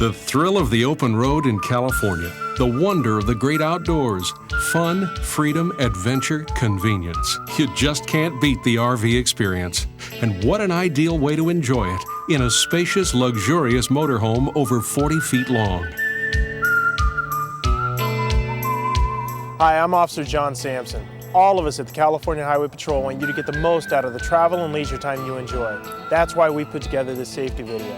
The thrill of the open road in California, the wonder of the great outdoors, fun, freedom, adventure, convenience. You just can't beat the RV experience. And what an ideal way to enjoy it in a spacious, luxurious motorhome over 40 feet long. Hi, I'm Officer John Sampson. All of us at the California Highway Patrol want you to get the most out of the travel and leisure time you enjoy. That's why we put together this safety video.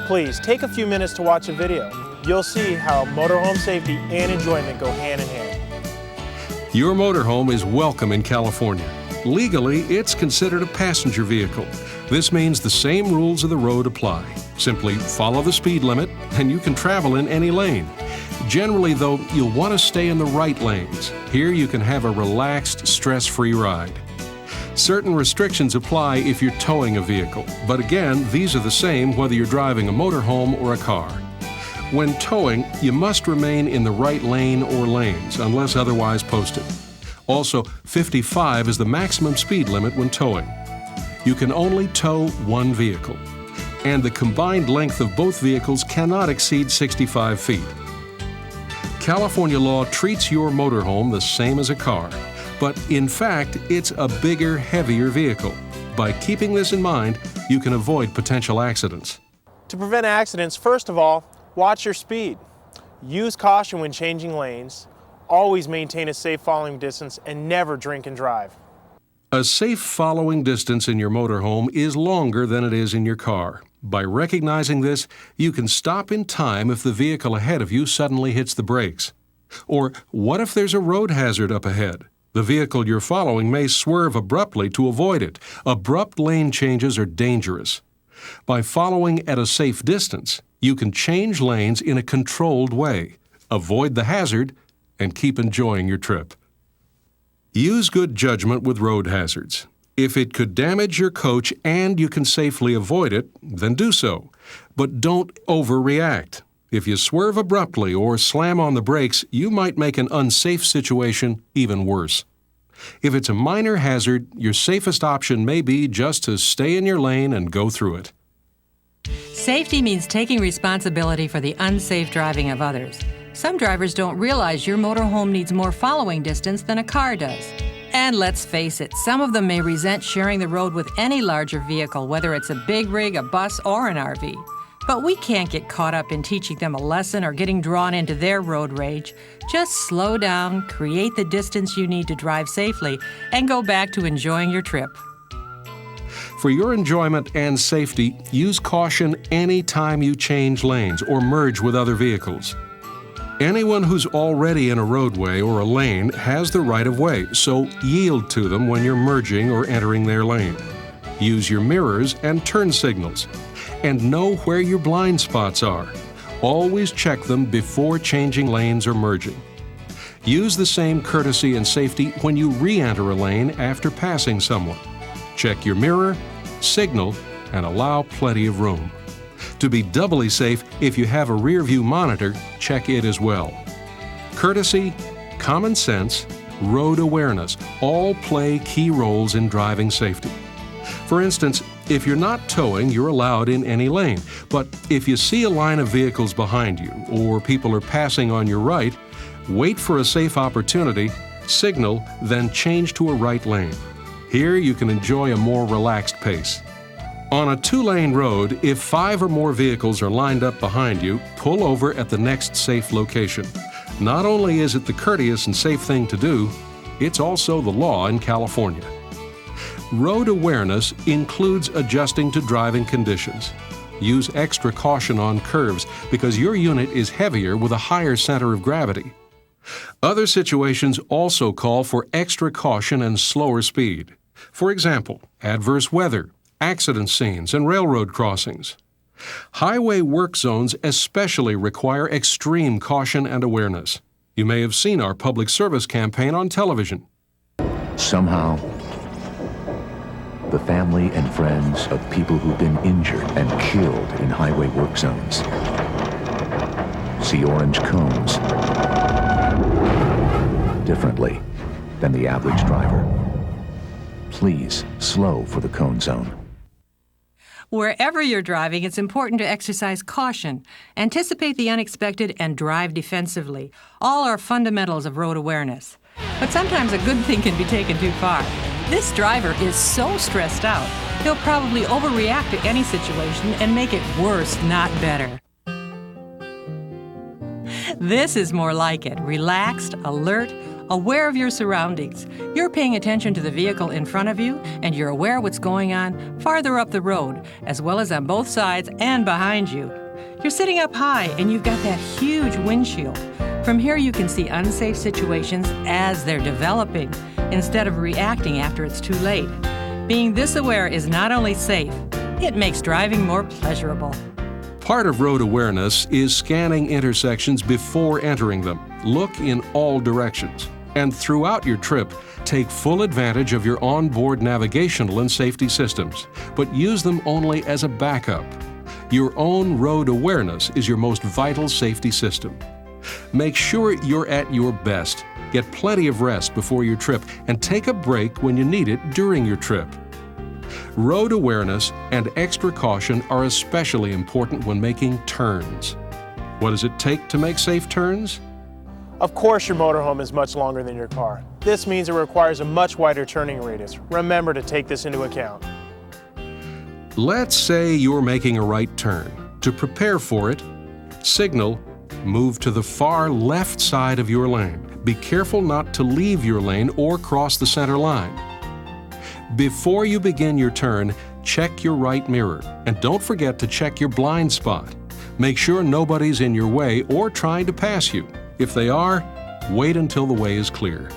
Please take a few minutes to watch the video. You'll see how motorhome safety and enjoyment go hand in hand. Your motorhome is welcome in California. Legally, it's considered a passenger vehicle. This means the same rules of the road apply. Simply follow the speed limit and you can travel in any lane. Generally, though, you'll want to stay in the right lanes. Here you can have a relaxed, stress-free ride. Certain restrictions apply if you're towing a vehicle, but again, these are the same whether you're driving a motorhome or a car. When towing, you must remain in the right lane or lanes, unless otherwise posted. Also, 55 is the maximum speed limit when towing. You can only tow one vehicle, and the combined length of both vehicles cannot exceed 65 feet. California law treats your motorhome the same as a car, but in fact, it's a bigger, heavier vehicle. By keeping this in mind, you can avoid potential accidents. To prevent accidents, first of all, watch your speed. Use caution when changing lanes. Always maintain a safe following distance and never drink and drive. A safe following distance in your motorhome is longer than it is in your car. By recognizing this, you can stop in time if the vehicle ahead of you suddenly hits the brakes. Or what if there's a road hazard up ahead? The vehicle you're following may swerve abruptly to avoid it. Abrupt lane changes are dangerous. By following at a safe distance, you can change lanes in a controlled way, avoid the hazard, and keep enjoying your trip. Use good judgment with road hazards. If it could damage your coach and you can safely avoid it, then do so. But don't overreact. If you swerve abruptly or slam on the brakes, you might make an unsafe situation even worse. If it's a minor hazard, your safest option may be just to stay in your lane and go through it. Safety means taking responsibility for the unsafe driving of others. Some drivers don't realize your motorhome needs more following distance than a car does. And let's face it, some of them may resent sharing the road with any larger vehicle, whether it's a big rig, a bus, or an RV. But we can't get caught up in teaching them a lesson or getting drawn into their road rage. Just slow down, create the distance you need to drive safely, and go back to enjoying your trip. For your enjoyment and safety, use caution any time you change lanes or merge with other vehicles. Anyone who's already in a roadway or a lane has the right of way, so yield to them when you're merging or entering their lane. Use your mirrors and turn signals. And know where your blind spots are. Always check them before changing lanes or merging. Use the same courtesy and safety when you re-enter a lane after passing someone. Check your mirror, signal, and allow plenty of room. To be doubly safe, if you have a rear-view monitor, check it as well. Courtesy, common sense, road awareness all play key roles in driving safety. For instance, if you're not towing, you're allowed in any lane. But if you see a line of vehicles behind you or people are passing on your right, wait for a safe opportunity, signal, then change to a right lane. Here you can enjoy a more relaxed pace. On a two-lane road, if 5 or more vehicles are lined up behind you, pull over at the next safe location. Not only is it the courteous and safe thing to do, it's also the law in California. Road awareness includes adjusting to driving conditions. Use extra caution on curves because your unit is heavier with a higher center of gravity. Other situations also call for extra caution and slower speed. For example, adverse weather, accident scenes, and railroad crossings. Highway work zones especially require extreme caution and awareness. You may have seen our public service campaign on television. Somehow, the family and friends of people who've been injured and killed in highway work zones see orange cones differently than the average driver. Please slow for the cone zone. Wherever you're driving, it's important to exercise caution, anticipate the unexpected, and drive defensively. All are fundamentals of road awareness. But sometimes a good thing can be taken too far. This driver is so stressed out, he'll probably overreact to any situation and make it worse, not better. This is more like it. Relaxed, alert, aware of your surroundings. You're paying attention to the vehicle in front of you, and you're aware what's going on farther up the road, as well as on both sides and behind you. You're sitting up high, and you've got that huge windshield. From here, you can see unsafe situations as they're developing, instead of reacting after it's too late. Being this aware is not only safe, it makes driving more pleasurable. Part of road awareness is scanning intersections before entering them. Look in all directions. And throughout your trip, take full advantage of your onboard navigational and safety systems, but use them only as a backup. Your own road awareness is your most vital safety system. Make sure you're at your best. Get plenty of rest before your trip and take a break when you need it during your trip. Road awareness and extra caution are especially important when making turns. What does it take to make safe turns? Of course, your motorhome is much longer than your car. This means it requires a much wider turning radius. Remember to take this into account. Let's say you're making a right turn. To prepare for it, signal, move to the far left side of your lane. Be careful not to leave your lane or cross the center line. Before you begin your turn, check your right mirror, and don't forget to check your blind spot. Make sure nobody's in your way or trying to pass you. If they are, wait until the way is clear.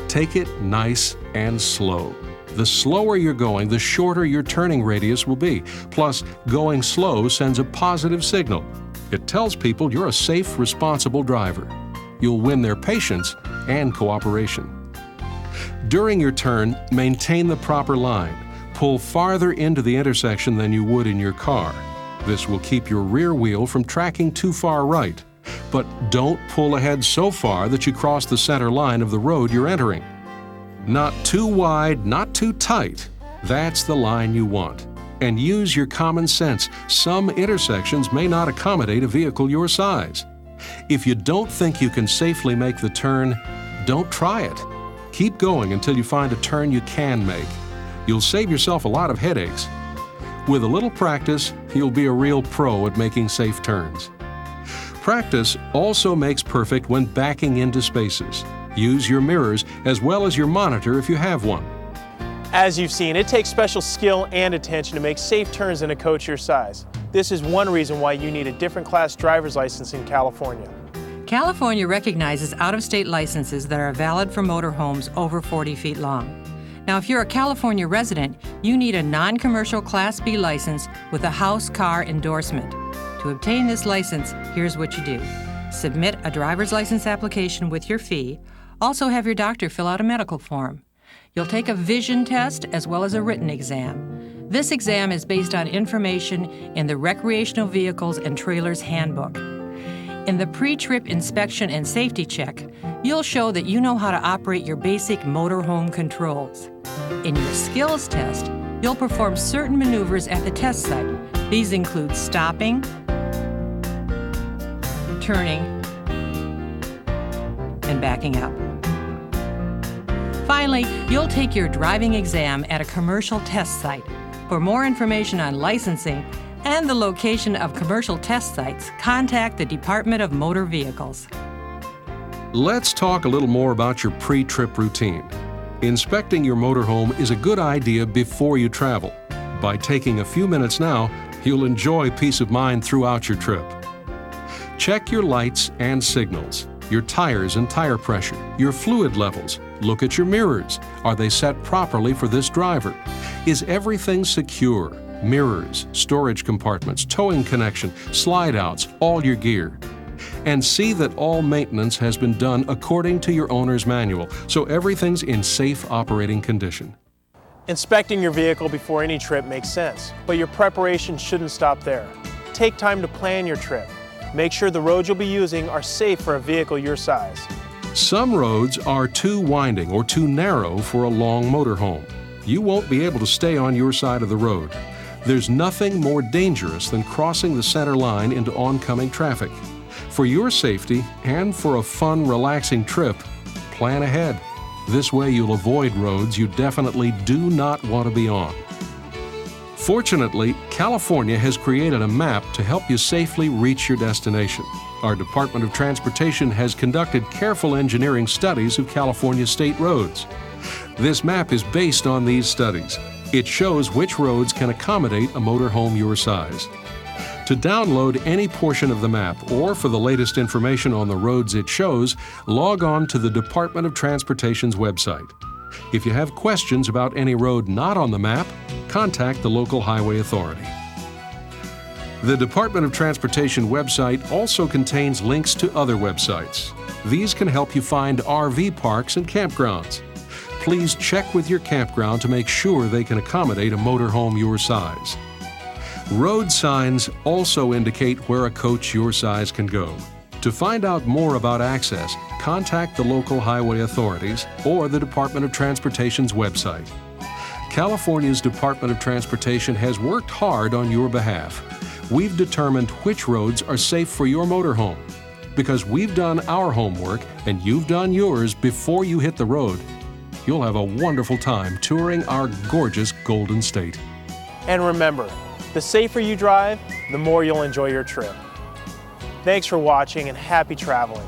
Take it nice and slow. The slower you're going, the shorter your turning radius will be. Plus, going slow sends a positive signal. It tells people you're a safe, responsible driver. You'll win their patience and cooperation. During your turn, maintain the proper line. Pull farther into the intersection than you would in your car. This will keep your rear wheel from tracking too far right. But don't pull ahead so far that you cross the center line of the road you're entering. Not too wide, not too tight. That's the line you want. And use your common sense. Some intersections may not accommodate a vehicle your size. If you don't think you can safely make the turn, don't try it. Keep going until you find a turn you can make. You'll save yourself a lot of headaches. With a little practice, you'll be a real pro at making safe turns. Practice also makes perfect when backing into spaces. Use your mirrors as well as your monitor if you have one. As you've seen, it takes special skill and attention to make safe turns in a coach your size. This is one reason why you need a different class driver's license in California. California recognizes out-of-state licenses that are valid for motorhomes over 40 feet long. Now, if you're a California resident, you need a non-commercial Class B license with a house car endorsement. To obtain this license, here's what you do. Submit a driver's license application with your fee. Also have your doctor fill out a medical form. You'll take a vision test as well as a written exam. This exam is based on information in the Recreational Vehicles and Trailers Handbook. In the pre-trip inspection and safety check, you'll show that you know how to operate your basic motorhome controls. In your skills test, you'll perform certain maneuvers at the test site. These include stopping, turning, and backing up. Finally, you'll take your driving exam at a commercial test site. For more information on licensing and the location of commercial test sites, contact the Department of Motor Vehicles. Let's talk a little more about your pre-trip routine. Inspecting your motorhome is a good idea before you travel. By taking a few minutes now, you'll enjoy peace of mind throughout your trip. Check your lights and signals, your tires and tire pressure, your fluid levels. Look at your mirrors. Are they set properly for this driver? Is everything secure? Mirrors, storage compartments, towing connection, slide outs, all your gear. And see that all maintenance has been done according to your owner's manual, so everything's in safe operating condition. Inspecting your vehicle before any trip makes sense, but your preparation shouldn't stop there. Take time to plan your trip. Make sure the roads you'll be using are safe for a vehicle your size. Some roads are too winding or too narrow for a long motorhome. You won't be able to stay on your side of the road. There's nothing more dangerous than crossing the center line into oncoming traffic. For your safety and for a fun, relaxing trip, plan ahead. This way you'll avoid roads you definitely do not want to be on. Fortunately, California has created a map to help you safely reach your destination. Our Department of Transportation has conducted careful engineering studies of California state roads. This map is based on these studies. It shows which roads can accommodate a motorhome your size. To download any portion of the map or for the latest information on the roads it shows, log on to the Department of Transportation's website. If you have questions about any road not on the map, contact the local highway authority. The Department of Transportation website also contains links to other websites. These can help you find RV parks and campgrounds. Please check with your campground to make sure they can accommodate a motorhome your size. Road signs also indicate where a coach your size can go. To find out more about access, contact the local highway authorities or the Department of Transportation's website. California's Department of Transportation has worked hard on your behalf. We've determined which roads are safe for your motorhome. Because we've done our homework and you've done yours before you hit the road, you'll have a wonderful time touring our gorgeous Golden State. And remember, the safer you drive, the more you'll enjoy your trip. Thanks for watching and happy traveling.